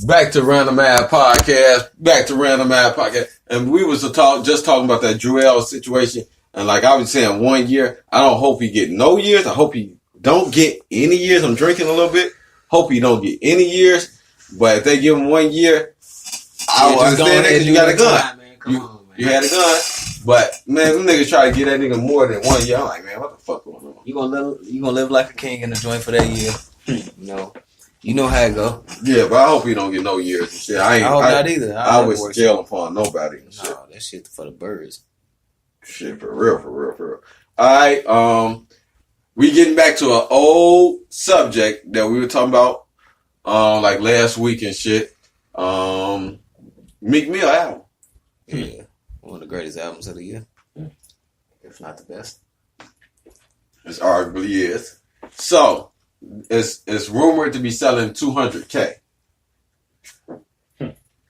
Back to Randomized Podcast. And we was just talking about that Jewel situation. And like I was saying, 1 year, I don't hope he get no years. I hope he don't get any years. I'm drinking a little bit. Hope he don't get any years. But if they give him 1 year, I will understand that because you got a gun. You had a gun. But man, them niggas try to get that nigga more than 1 year. I'm like, man, what the fuck going on? You gonna live like a king in the joint for that year. You know how it go. Yeah, but I hope he don't get no years and shit. I hope not either. I was jail upon nobody and shit. No, that shit for the birds. Shit, for real. Alright, we getting back to an old subject that we were talking about like last week and shit. Meek Mill album. Yeah. One of the greatest albums of the year. If not the best. It arguably is. So it's rumored to be selling 200K.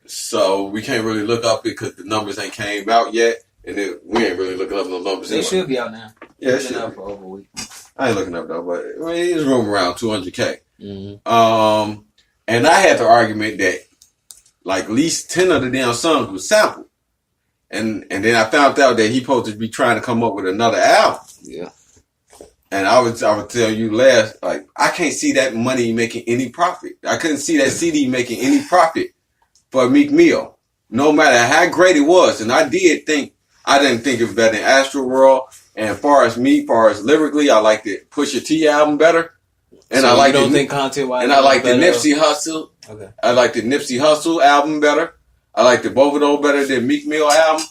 So we can't really look up it because the numbers ain't came out yet, and we ain't really looking up no numbers. They should be out now. Yeah, it should been out be. for over a week. I ain't looking up though, but I mean, it's rumored around 200K. Mm-hmm. And I had the argument that like at least 10 of the damn songs was sampled, and then I found out that he supposed to be trying to come up with another album. Yeah. And I would tell you last, like, I can't see that money making any profit. I couldn't see that CD making any profit for Meek Mill, no matter how great it was. And I didn't think it was better than Astro World. And as far as lyrically, I like the Pusha T album better. And so I like the Nipsey Hussle. Okay. I like the Nipsey Hussle album better. I like both of those better than Meek Mill album.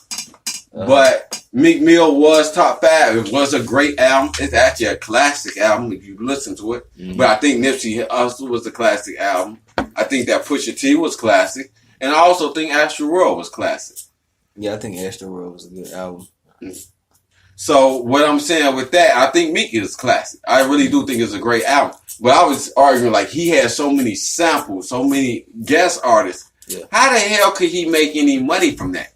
But Meek Mill was top 5. It was a great album. It's actually a classic album if you listen to it. Mm-hmm. But I think Nipsey Hussle was a classic album. I think that Pusha T was classic. And I also think Astro World was classic. Yeah, I think Astro World was a good album. Mm-hmm. So what I'm saying with that, I think Meek is classic. I really do think it's a great album. But I was arguing like he had so many samples, so many guest artists. Yeah. How the hell could he make any money from that?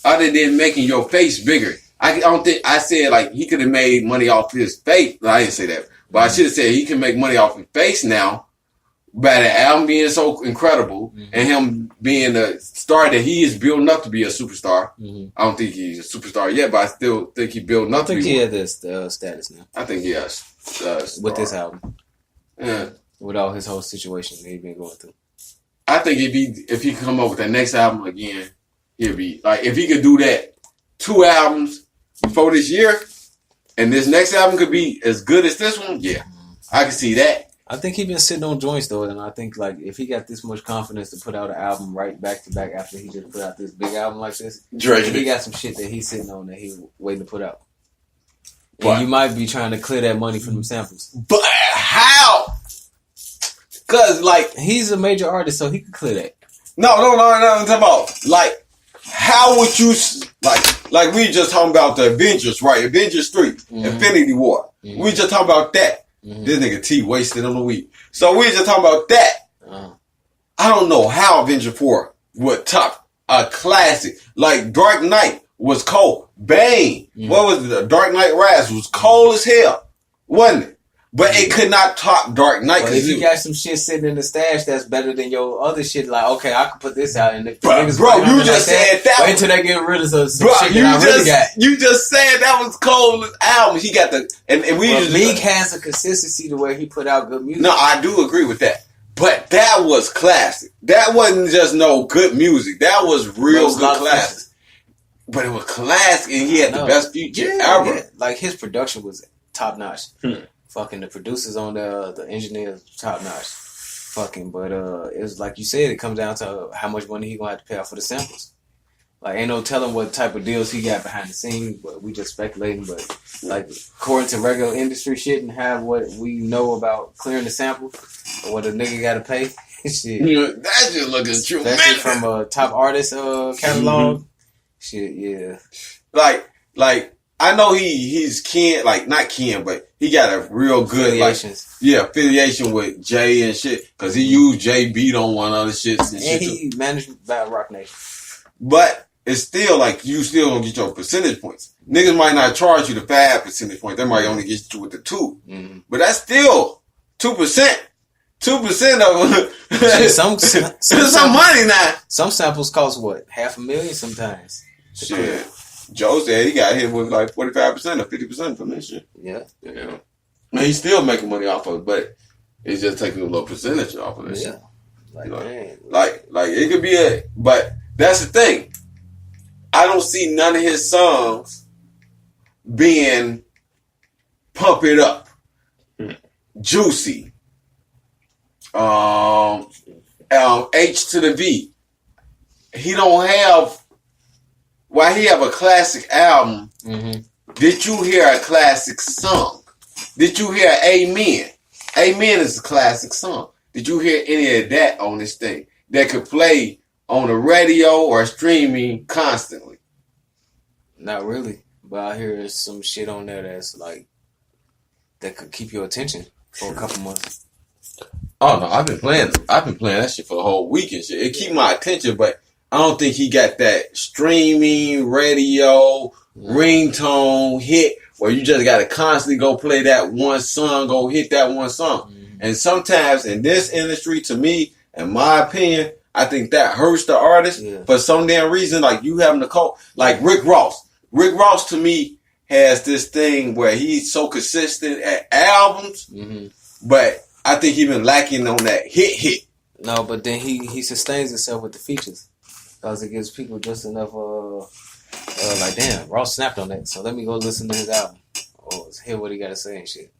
Other than making your face bigger. I don't think, I said like he could have made money off his face. No, I didn't say that. But I should have said he can make money off his face now by the album being so incredible and him being the star that he is building up to be a superstar. Mm-hmm. I don't think he's a superstar yet, but I still think he's building up to be. I think he has this status now. I think he has. With this album. Yeah. With all his whole situation that he's been going through. I think if he could come up with that next album again, he'll be like, if he could do that 2 albums before this year, and this next album could be as good as this one, yeah, I can see that. I think he's been sitting on joints though, and I think like if he got this much confidence to put out an album right back to back after he just put out this big album like this, he got some shit that he's sitting on that he's waiting to put out. And you might be trying to clear that money from them samples. But how? Cause like he's a major artist, so he could clear that. No. I'm talking about like how would you like we just talking about the Avengers, right? Avengers 3, Infinity War. We just talking about that. This nigga T wasted on the week. So we just talking about that. I don't know how Avengers 4 would top a classic. Like Dark Knight was cold. Bane, what was it? Dark Knight Rises was cold as hell, wasn't it? But it could not top Dark Knight. But if you got some shit sitting in the stash that's better than your other shit, like, okay, I could put this out. And bro, you just said that. Wait until they get rid of some shit that I really got. You just said that was Cole's album. He got the... And we just... Meek has a consistency to where he put out good music. No, I do agree with that. But that was classic. That wasn't just no good music. That was real good classic. But it was classic, and he had the best feature ever. Yeah. Like, his production was top notch. Fucking the producers on the engineers top notch. Fucking, but it was like you said, it comes down to how much money he gonna have to pay out for the samples. Like, ain't no telling what type of deals he got behind the scenes, but we just speculating. But like, according to regular industry shit and have what we know about clearing the sample or what a nigga gotta pay, shit. That's just looking true. That shit from a top artist catalog. Shit, yeah. Like I know he's Ken, like not Ken, but he got a real good affiliation with Jay and shit, because he used Jay beat on one other shit and he managed by Rock Nation. But it's still like you still gonna get your percentage points. Niggas might not charge you the 5 percentage points. They might only get you with the 2. But that's still 2%. 2% of some money now. Some samples cost what? $500,000 sometimes. Shit. Joe said he got hit with like 45% or 50% from this shit. Yeah. Man, he's still making money off of it, but it's just taking a little percentage off of this shit. Like, you know? man. Like it could be but that's the thing. I don't see none of his songs being Pump It Up, Juicy, H to the V. He don't have. Why he have a classic album? Did you hear a classic song? Did you hear Amen? Amen is a classic song. Did you hear any of that on this thing that could play on the radio or streaming constantly? Not really, but I hear some shit on there that's like that could keep your attention for a couple months. Oh no, I've been playing that shit for the whole week and shit. It keep my attention, but I don't think he got that streaming, radio, ringtone hit where you just got to constantly go play that one song, go hit that one song. And sometimes in this industry, to me, in my opinion, I think that hurts the artist for some damn reason. Like you having to call, like Rick Ross. Rick Ross to me has this thing where he's so consistent at albums, but I think he's been lacking on that hit. No, but then he sustains himself with the features. Because it gives people just enough, like, damn, Ross snapped on that, so let me go listen to his album. Or hear what he got to say and shit.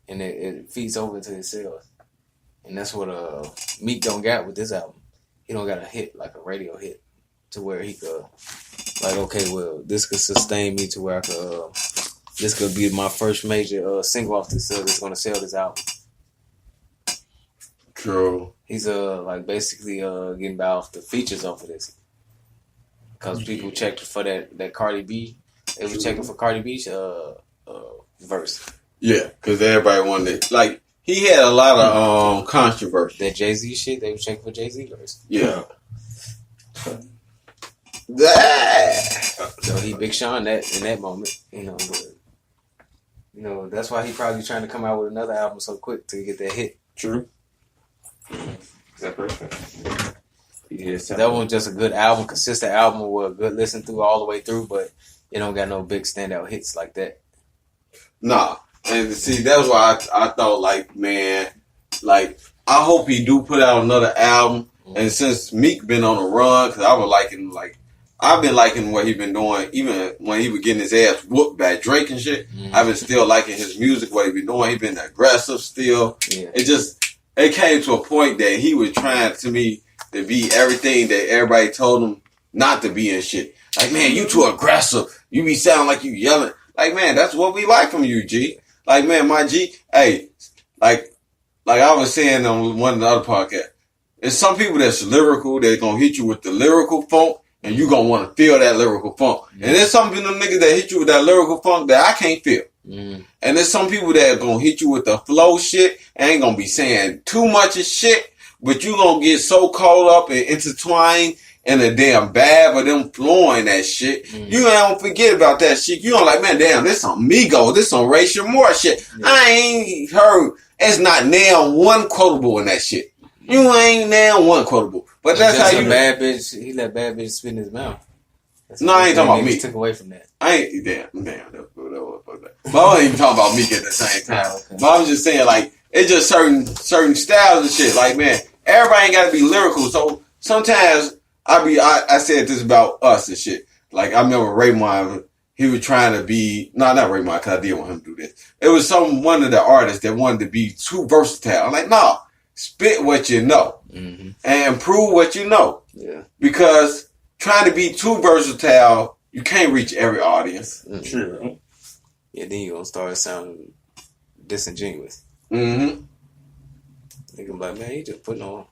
And it feeds over to his sales. And that's what Meek don't got with this album. He don't got a hit, like a radio hit, to where he could, like, okay, well, this could sustain me to where I could, this could be my first major single off this that's going to sell this album. True. He's, like, basically getting off the features off of this. Because people checked for that Cardi B. They were checking for Cardi B's verse. Yeah, because everybody wanted like he had a lot of controversy. That Jay-Z shit, they were checking for Jay-Z verse. Yeah. So he Big Sean that in that moment, but that's why he probably trying to come out with another album so quick to get that hit. True. Is that perfect? That was just a good album, consistent album with a good listen through all the way through, but it don't got no big standout hits like that. Nah. And see, that's why I thought, like, man, like, I hope he do put out another album. And since Meek been on the run, because I've been liking what he been doing, even when he was getting his ass whooped by Drake and shit. I've been still liking his music, what he been doing. He been aggressive still. Yeah. It came to a point that he was trying to me to be everything that everybody told him not to be and shit. Like, man, you too aggressive. You be sounding like you yelling. Like, man, that's what we like from you, G. Like, man, my G, hey, like I was saying on one of the other podcasts, there's some people that's lyrical, they're going to hit you with the lyrical funk, and you going to want to feel that lyrical funk. And there's some people, niggas that hit you with that lyrical funk that I can't feel. And there's some people that are going to hit you with the flow shit, and ain't going to be saying too much of shit, but you going to get so caught up and intertwined in a damn bag of them flowing that shit. You don't forget about that shit. You don't like, man, damn, this some Migos, this some Rachel Moore shit. I ain't heard, it's not now one quotable in that shit. You ain't now one quotable. But that's how you... bad bitch, he let bad bitch spit in his mouth. No, I ain't talking about me. Took away from that. I ain't, damn. But I wasn't even talking about Meek at the same time. Okay. But I was just saying, like, it's just certain styles and shit. Like, man, everybody ain't got to be lyrical. So sometimes I said this about us and shit. Like, I remember Raymond, he was trying to be, not Raymond, because I didn't want him to do this. It was one of the artists that wanted to be too versatile. I'm like, no, spit what you know and prove what you know. Yeah. Because trying to be too versatile, you can't reach every audience. True. Yeah, then you're going to start sounding disingenuous. They gonna be like, man, he just putting on.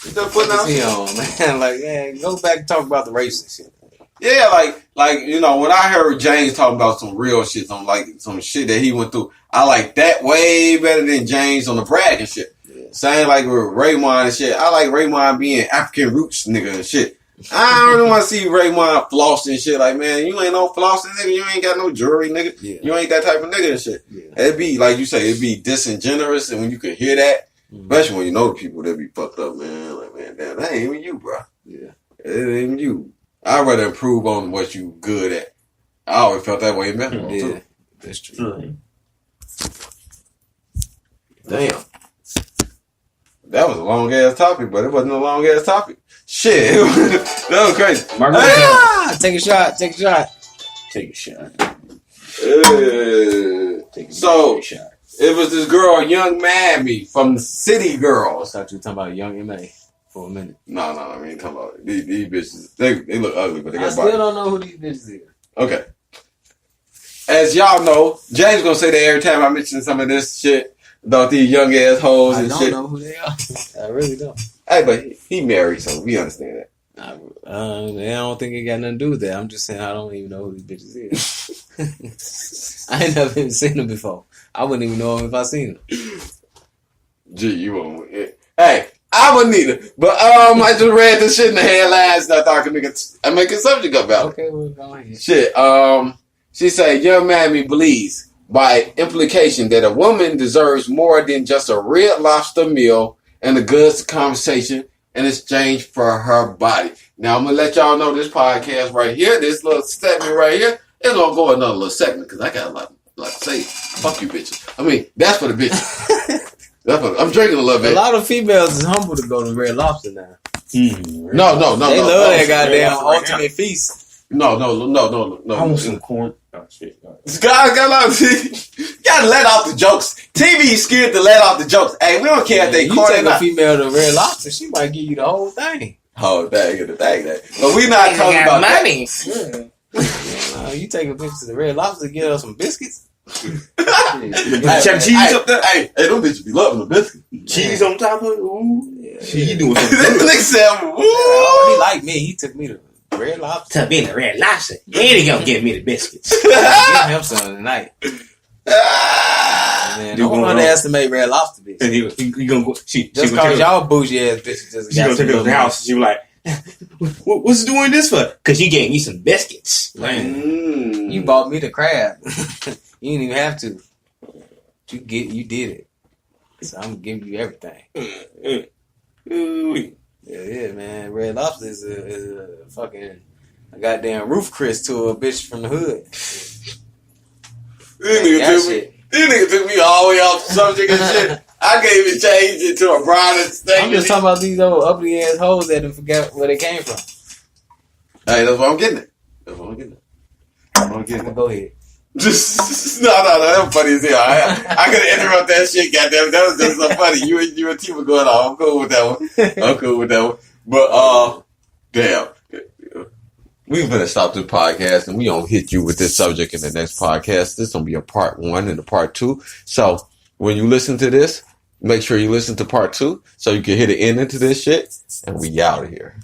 He just putting on, man. Like, man, go back and talk about the race and shit. Yeah, like when I heard James talking about some real shit, some shit that he went through, I like that way better than James on the brag and shit. Yeah. Same like with Raymond and shit. I like Raymond being African roots nigga and shit. I don't really want to see Raymond flossing and shit. Like, man, you ain't no flossing nigga. You ain't got no jewelry nigga. Yeah. You ain't that type of nigga and shit. Yeah. It'd be, like you say, it'd be disingenuous. And when you could hear that, Especially when you know the people that be fucked up, man. Like, man, damn, that ain't even you, bro. Yeah. It ain't even you. I'd rather improve on what you good at. I always felt that way in basketball, too. That's true. Mm-hmm. Damn. That was a long-ass topic, but it wasn't a long-ass topic. Shit. That was crazy. Take a shot. Take a shot. Take a shot. It was this girl, Young Mammy, from the City Girls. I thought you were talking about Young M.A. for a minute. No, I mean, talking about these bitches. They look ugly, but they got I body. still don't know who these bitches is. Okay. As y'all know, James gonna say that every time I mention some of this shit about these young ass hoes and shit. I don't know who they are. I really don't. Hey, but he married, so we understand that. I don't think it got nothing to do with that. I'm just saying I don't even know who these bitches is. I ain't never even seen them before. I wouldn't even know them if I seen them. Gee, you won't. Hey, I wouldn't either. But I just read this shit in the headlines and I thought I could make a subject about it. Okay, well, go ahead. Shit, she said, Young Mammy believes by implication that a woman deserves more than just a Red Lobster meal and a good conversation in exchange for her body. Now, I'm going to let y'all know this podcast right here, this little segment right here, it's going to go another little segment because I got a lot to say. Fuck you, bitches. I mean, that's for the bitches. I'm drinking a little bit. A lot of females is humble to go to Red Lobster now. No. They love that goddamn ultimate feast. No. I want some corn. Oh, shit. Gotta let off the jokes. TV is scared to let off the jokes. Hey, we don't care if they you take a female to Red Lobster, she might give you the whole thing. Whole thing of the thing. But we not talking about money. You take a bitch to the Red Lobster, get her some biscuits. Check cheese up there. Hey, them bitches be loving the biscuits. Cheese on top of it. Ooh. Yeah. She doing something good. Nigga said, ooh. He like me. He took me to Red Lobster. To be in the Red Lobster. You ain't gonna give me the biscuits. Give him some tonight. Man, don't underestimate Red Lobster, bitch. And he gonna go. Just cause y'all bougie ass bitches just she gonna take her to the house. She was like, "What's doing this for?" Cause you gave me some biscuits. You bought me the crab. You didn't even have to. You did it. So I'm giving you everything. Yeah, man. Red Lobster is a fucking a goddamn roof Chris to a bitch from the hood. This nigga took me all the way off the subject and shit. I can't even change it to a broader thing. I'm just talking about these old ugly ass hoes that done forgot where they came from. Hey, that's what I'm getting at. Go ahead. Just no, that was funny as hell. I could have interrupted that shit, goddamn. That was just so funny. You and T were going on. I'm cool with that one. But damn. We finna stop this podcast and we gonna hit you with this subject in the next podcast. This gonna be a part 1 and a part 2. So when you listen to this, make sure you listen to part 2 so you can hit an end into this shit and we out of here.